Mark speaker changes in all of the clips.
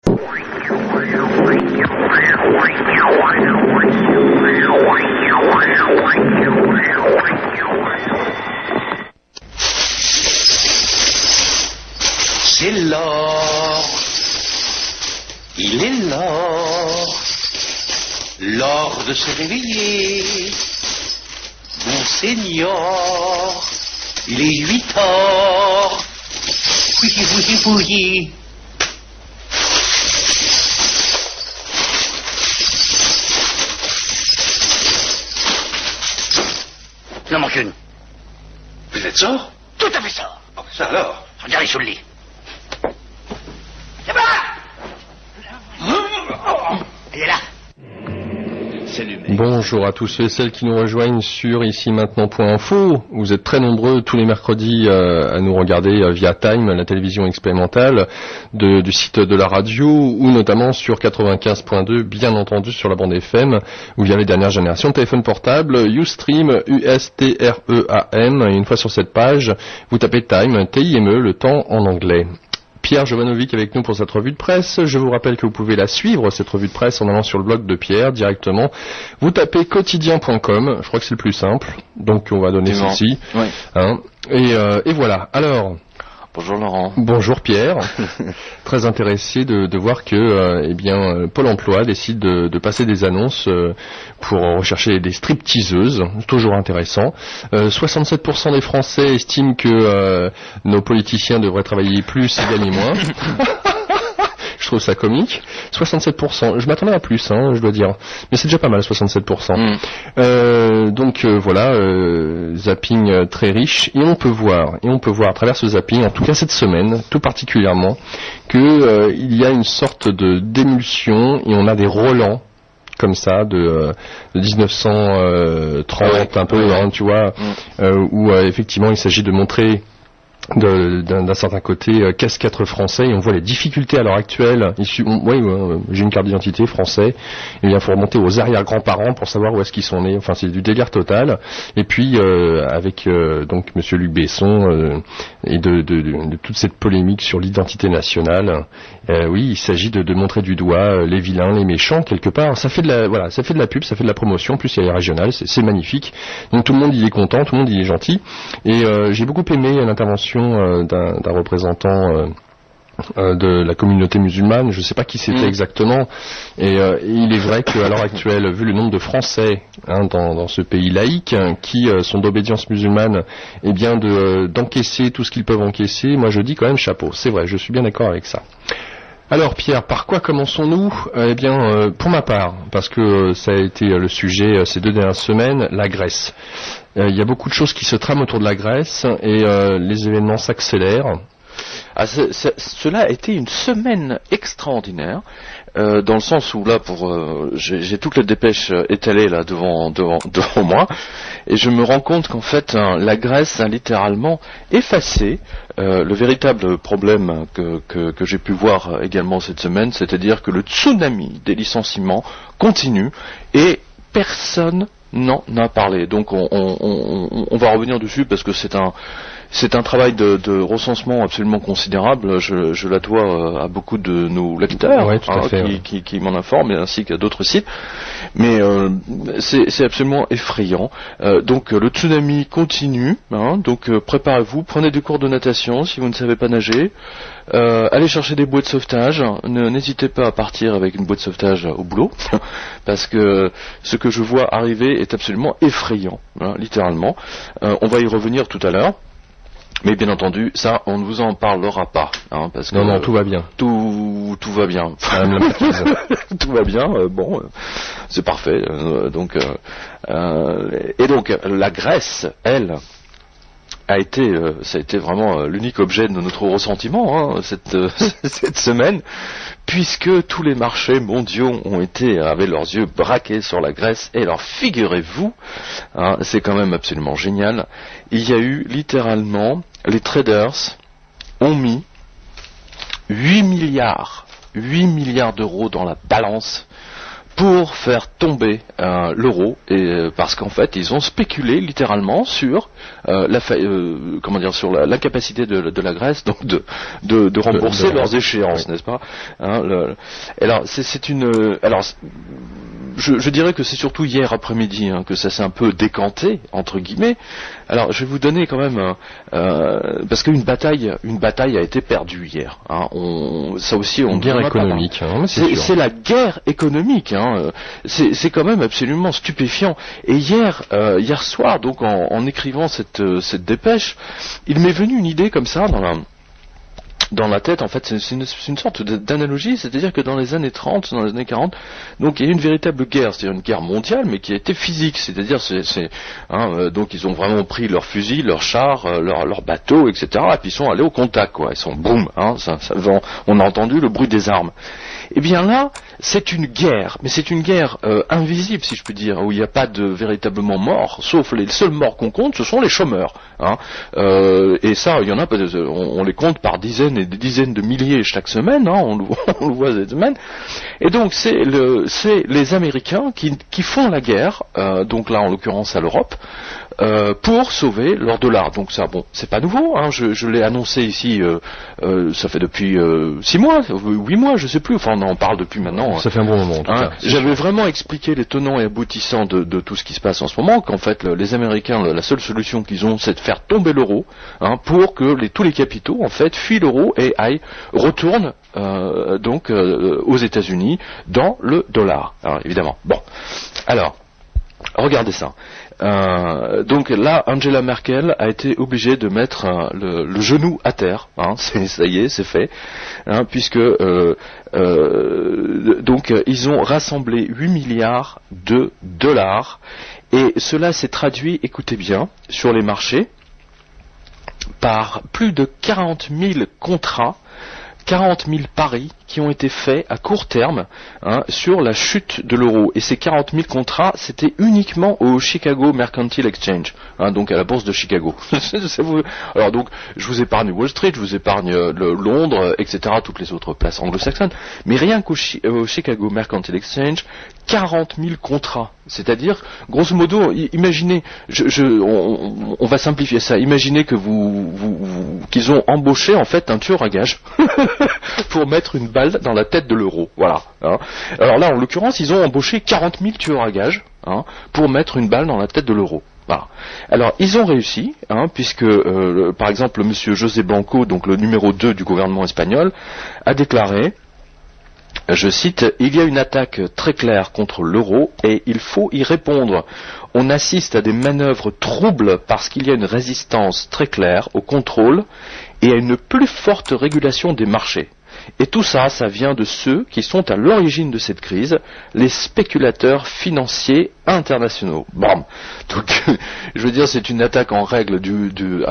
Speaker 1: C'est l'or, il est l'or de se réveiller. Monseigneur, il est 8 heures. Oui. Il en manque une.
Speaker 2: Vous êtes sort?
Speaker 1: Tout à fait ça.
Speaker 2: Oh, ça alors?
Speaker 1: Regardez sous le lit. Il est là.
Speaker 3: Bonjour à tous ceux et celles qui nous rejoignent sur ici maintenant.info. Vous êtes très nombreux tous les mercredis à nous regarder via Time, la télévision expérimentale du site de la radio, ou notamment sur 95.2, bien entendu sur la bande FM, ou via les dernières générations de téléphones portables, Ustream, USTREAM. Et une fois sur cette page, vous tapez Time, TIME, le temps en anglais. Pierre Jovanovic avec nous pour cette revue de presse. Je vous rappelle que vous pouvez la suivre, cette revue de presse, en allant sur le blog de Pierre directement. Vous tapez quotidien.com, je crois que c'est le plus simple, donc on va donner ceci.
Speaker 4: Oui.
Speaker 3: Hein, et voilà. Alors...
Speaker 4: Bonjour Laurent.
Speaker 3: Bonjour Pierre. Très intéressé de voir que Pôle emploi décide de passer des annonces pour rechercher des stripteaseuses, toujours intéressant. 67% des Français estiment que nos politiciens devraient travailler plus et gagner moins. Je trouve ça comique. 67%. Je m'attendais à plus, je dois dire. Mais c'est déjà pas mal, 67%. Voilà, zapping très riche. Et on peut voir à travers ce zapping, en tout cas cette semaine, tout particulièrement, que il y a une sorte de d'émulsion et on a des relents comme ça de 1930 un peu, tu vois, où effectivement il s'agit de montrer d'un certain côté qu'est-ce qu'être français, et on voit les difficultés à l'heure actuelle. J'ai une carte d'identité français, et bien il faut remonter aux arrière-grands-parents pour savoir où est-ce qu'ils sont nés. Enfin, c'est du délire total. Et puis avec donc Monsieur Luc Besson et de toute cette polémique sur l'identité nationale. Il s'agit de montrer du doigt les vilains, les méchants quelque part. Ça fait de la pub, ça fait de la promotion. En plus il y a les régionales, c'est magnifique. Donc tout le monde il est content, tout le monde il est gentil. Et j'ai beaucoup aimé l'intervention d'un représentant de la communauté musulmane, je ne sais pas qui c'était exactement, et il est vrai qu'à l'heure actuelle, vu le nombre de Français dans ce pays laïque qui sont d'obédience musulmane, d'encaisser tout ce qu'ils peuvent encaisser, moi je dis quand même chapeau, c'est vrai, je suis bien d'accord avec ça. Alors Pierre, par quoi commençons-nous ? Pour ma part, parce que ça a été le sujet ces 2 dernières semaines, la Grèce. Il y a beaucoup de choses qui se trament autour de la Grèce et les événements s'accélèrent.
Speaker 4: Cela a été une semaine extraordinaire, dans le sens où là, j'ai toutes les dépêches étalées là devant moi, et je me rends compte qu'en fait la Grèce a littéralement effacé le véritable problème que j'ai pu voir également cette semaine, c'est-à-dire que le tsunami des licenciements continue et personne n'en a parlé. Donc on va revenir dessus parce que c'est un travail de recensement absolument considérable. Je la dois à beaucoup de nos lecteurs qui m'en informent, ainsi qu'à d'autres sites. Mais c'est absolument effrayant. Donc le tsunami continue. Donc préparez-vous, prenez des cours de natation si vous ne savez pas nager. Allez chercher des bouées de sauvetage. N'hésitez pas à partir avec une bouée de sauvetage au boulot, parce que ce que je vois arriver est absolument effrayant, littéralement. On va y revenir tout à l'heure. Mais bien entendu, ça, on ne vous en parlera pas, parce que
Speaker 3: non, tout va bien.
Speaker 4: Tout va bien. Tout va bien. C'est parfait. Et donc, la Grèce, elle, ça a été vraiment l'unique objet de notre ressentiment cette semaine, puisque tous les marchés mondiaux avaient leurs yeux braqués sur la Grèce. Et alors figurez-vous, c'est quand même absolument génial, il y a eu littéralement, les traders ont mis 8 milliards d'euros dans la balance pour faire tomber l'euro, et parce qu'en fait ils ont spéculé littéralement sur sur l'incapacité de la Grèce donc de rembourser leurs échéances,
Speaker 3: oui.
Speaker 4: n'est-ce pas, alors je dirais que c'est surtout hier après-midi que ça s'est un peu décanté entre guillemets. Alors je vais vous donner quand même parce qu'une bataille a été perdue hier. Ça aussi on
Speaker 3: une guerre
Speaker 4: en a pas parlé.
Speaker 3: économique. C'est
Speaker 4: la guerre économique. C'est quand même absolument stupéfiant. Et hier soir, donc en écrivant cette dépêche, il m'est venu une idée comme ça dans la tête. En fait, c'est une sorte d'analogie, c'est-à-dire que dans les années 30, dans les années 40, donc il y a eu une véritable guerre, c'est-à-dire une guerre mondiale, mais qui a été physique, c'est-à-dire donc ils ont vraiment pris leurs fusils, leurs chars, leurs bateaux, etc. Et puis ils sont allés au contact, quoi. Ils sont boum, on a entendu le bruit des armes. Eh bien là, c'est une guerre, mais c'est une guerre invisible, si je puis dire, où il n'y a pas de véritablement morts, sauf les seuls morts qu'on compte, ce sont les chômeurs. Et ça, il y en a, on les compte par dizaines et des dizaines de milliers chaque semaine, on le voit cette semaine. Et donc c'est les Américains qui font la guerre, donc là en l'occurrence à l'Europe, pour sauver leur dollar. Donc ça, bon, c'est pas nouveau, je l'ai annoncé ici, ça fait depuis 6 mois, 8 mois, je sais plus, enfin on en parle depuis maintenant.
Speaker 3: Ça fait un bon moment en tout cas.
Speaker 4: J'avais vraiment expliqué les tenants et aboutissants de tout ce qui se passe en ce moment, qu'en fait les Américains, la seule solution qu'ils ont, c'est de faire tomber l'euro, pour que tous les capitaux en fait fuient l'euro et retournent aux États-Unis dans le dollar. Alors évidemment. Bon. Alors, regardez ça. Donc là, Angela Merkel a été obligée de mettre le genou à terre. Ça y est, c'est fait, puisque donc ils ont rassemblé 8 milliards de dollars et cela s'est traduit, écoutez bien, sur les marchés par plus de 40 000 contrats. 40 000 paris qui ont été faits à court terme sur la chute de l'euro. Et ces 40 000 contrats, c'était uniquement au Chicago Mercantile Exchange, donc à la bourse de Chicago. Alors donc, je vous épargne Wall Street, je vous épargne Londres, etc., toutes les autres places anglo-saxonnes, mais rien qu'au Chicago Mercantile Exchange, 40 000 contrats. C'est-à-dire, grosso modo, imaginez, on va simplifier ça, imaginez que qu'ils ont embauché en fait un tueur à gages pour mettre une balle dans la tête de l'euro. Voilà. Alors là, en l'occurrence, ils ont embauché 40 000 tueurs à gages pour mettre une balle dans la tête de l'euro. Voilà. Alors, ils ont réussi, puisque, par exemple, monsieur José Blanco, donc le numéro 2 du gouvernement espagnol, a déclaré, je cite, « Il y a une attaque très claire contre l'euro et il faut y répondre. On assiste à des manœuvres troubles parce qu'il y a une résistance très claire au contrôle et à une plus forte régulation des marchés. Et tout ça, ça vient de ceux qui sont à l'origine de cette crise, les spéculateurs financiers internationaux. » Bam. Donc, je veux dire, c'est une attaque en règle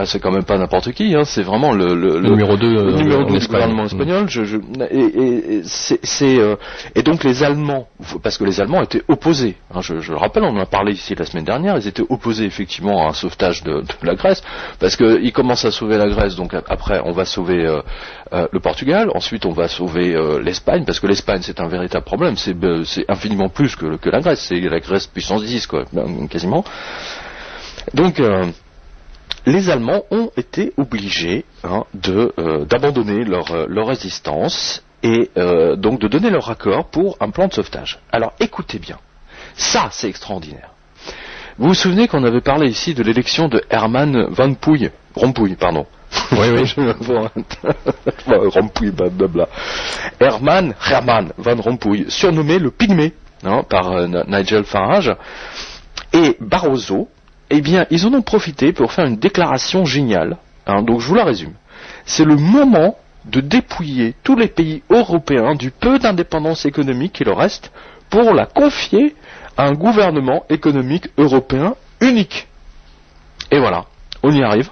Speaker 4: c'est quand même pas n'importe qui, c'est vraiment le
Speaker 3: numéro 2
Speaker 4: du gouvernement espagnol. Et donc les Allemands, parce que les Allemands étaient opposés. Je le rappelle, on en a parlé ici la semaine dernière, ils étaient opposés effectivement à un sauvetage de la Grèce, parce qu'ils commencent à sauver la Grèce, donc après on va sauver le Portugal, ensuite on va sauver l'Espagne, parce que l'Espagne c'est un véritable problème, c'est infiniment plus que la Grèce, c'est la Grèce puissance 10 quoi, quasiment. Donc les Allemands ont été obligés d'abandonner leur résistance et donc de donner leur accord pour un plan de sauvetage. Alors écoutez bien, ça c'est extraordinaire. Vous vous souvenez qu'on avait parlé ici de l'élection de Herman Van Rompuy, pardon.
Speaker 3: Oui.
Speaker 4: Rompuy, blablabla. Herman Van Rompuy, surnommé le Pygmée par Nigel Farage, et Barroso. Eh bien, ils en ont profité pour faire une déclaration géniale. Donc, je vous la résume. C'est le moment de dépouiller tous les pays européens du peu d'indépendance économique qui leur reste pour la confier à un gouvernement économique européen unique. Et voilà. On y arrive.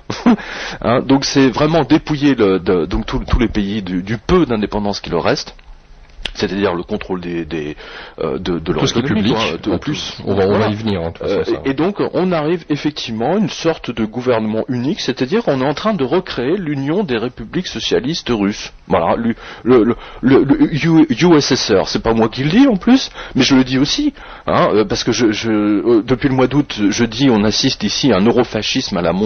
Speaker 4: Donc c'est vraiment dépouiller donc tous les pays du peu d'indépendance qui leur reste c'est-à-dire le contrôle de leur
Speaker 3: Tout ce qui est
Speaker 4: économie,
Speaker 3: public,
Speaker 4: quoi,
Speaker 3: en plus, on va y venir. De toute façon, ça.
Speaker 4: Et donc on arrive effectivement à une sorte de gouvernement unique, c'est-à-dire qu'on est en train de recréer l'Union des républiques socialistes russes. Voilà, le USSR, c'est pas moi qui le dis en plus, mais je le dis aussi, hein, parce que depuis le mois d'août, je dis on assiste ici à un eurofascisme à la montée